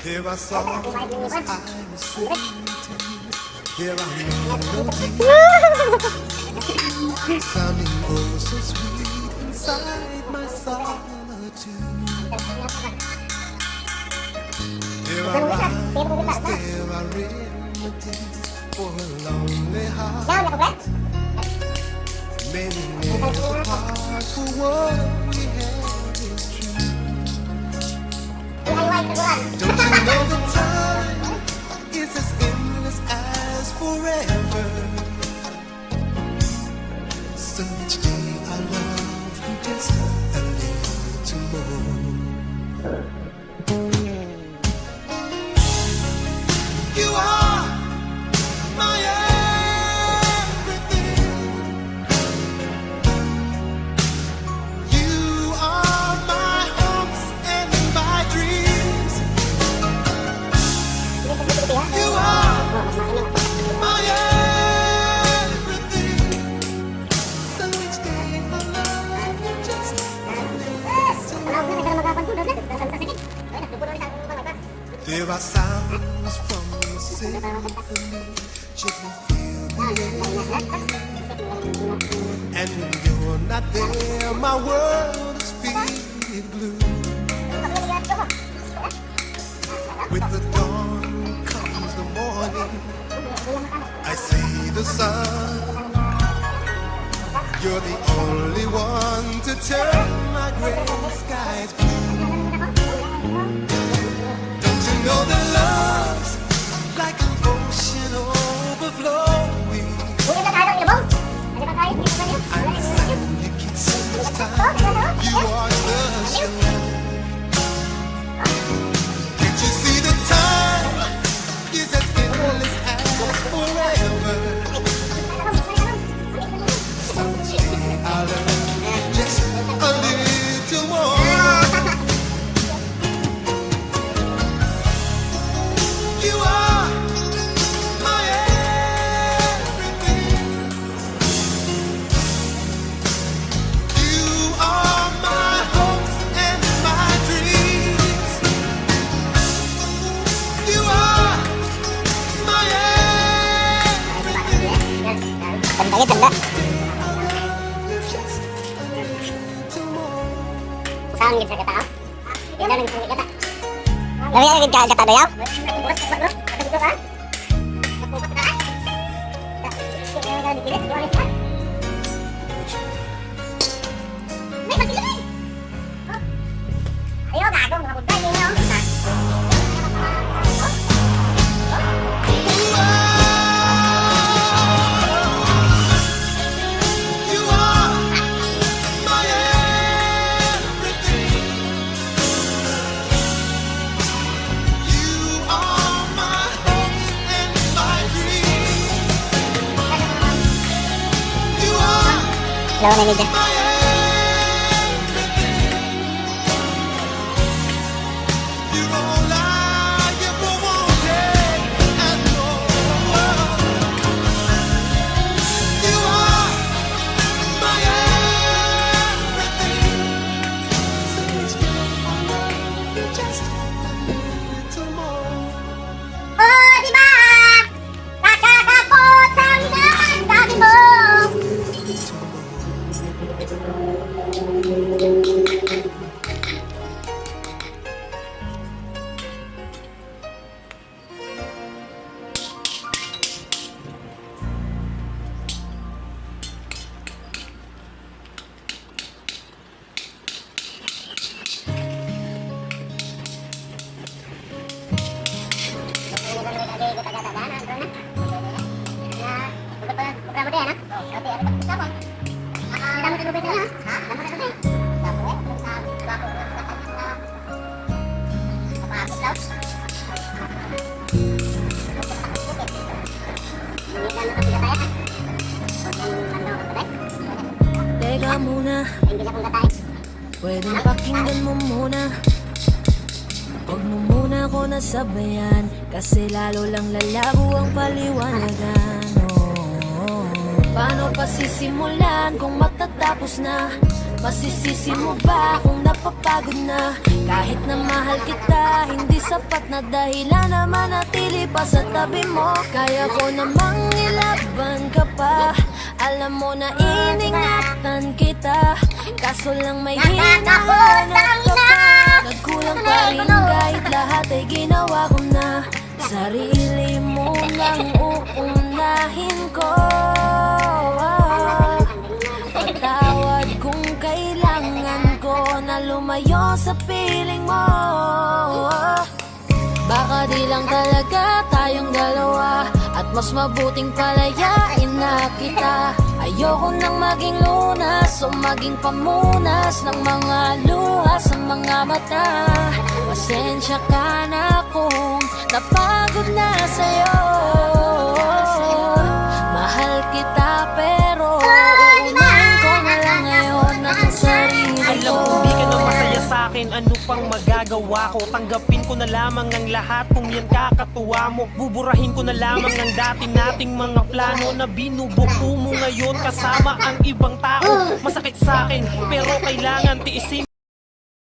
There are songs I was singing. There are melodies sounding oh so sweet inside my solitude. There are rhymes, there are remedies for a lonely heart. Many years apart for what we had is true. Don't you know the time is as endless as forever? So each day our love can just a little more. You are my everything. You are my hopes and my dreams. You are my everything. So each day our love can just a little more. There are sounds from the symphony, gently fill the air. And when you're not there, my world is filled with gloom. With the dawn comes the morning, I see the sun. You're the only one to turn my gray skies blue. You know that love's like an ocean overflowing. I'm the sand you can see each time. You are the shore. Can't you see the time is as endless as forever? Someday I'll love just a little more. You are my everything. You are my hopes and my dreams. You are my everything. Sao nghiệp kata? Dia dah nak kata. Lalu yang kata dia. Ayo gak dong, kamu tanya dong. You are my everything. You are my hopes and my dreams. You are Lawan ini dia. my everything. You're all I ever wanted and more. You are my everything. So each day I love you just a little more. Oh, di ba? Nakakapot ang damdamin mo. Teka muna, pwedeng pakinggan mo muna. Huwag mo muna ako sabayan, kasi lalo lang lalabo ang paliwanagan. Paano pa sisimulan kung matatapos na? Masisisi mo ba kung napapagod na? Kahit na mahal kita, hindi sapat na dahilan na manatili pa sa tabi mo. Kaya ko namang ilaban ka pa, alam mo na iningatan kita, kaso lang may hinahanap ka pa. Nagkulang pa rin kahit lahat ay ginawa ko na. Sarili mo nang uunahin ko. Patawad kung kailangan ko na lumayo sa piling mo. Baka di lang talaga tayong dalawa, at mas mabuting palayain na kita. Ayoko nang maging lunas o maging pamunas ng mga luha sa mga mata. Pasensya ka na kung napagod na sa'yo. Mahal kita pero uunahin ko na lang ngayon ang sarili ko. Alam ko di ka na masaya sa'kin, ano pang magagawa ko? Tanggapin ko na lamang ang lahat kung yan kakatuwa mo. Buburahin ko na lamang ang dati nating mga plano na binubuo mo ngayon kasama ang ibang tao. Masakit sa'kin pero kailangan tiisin.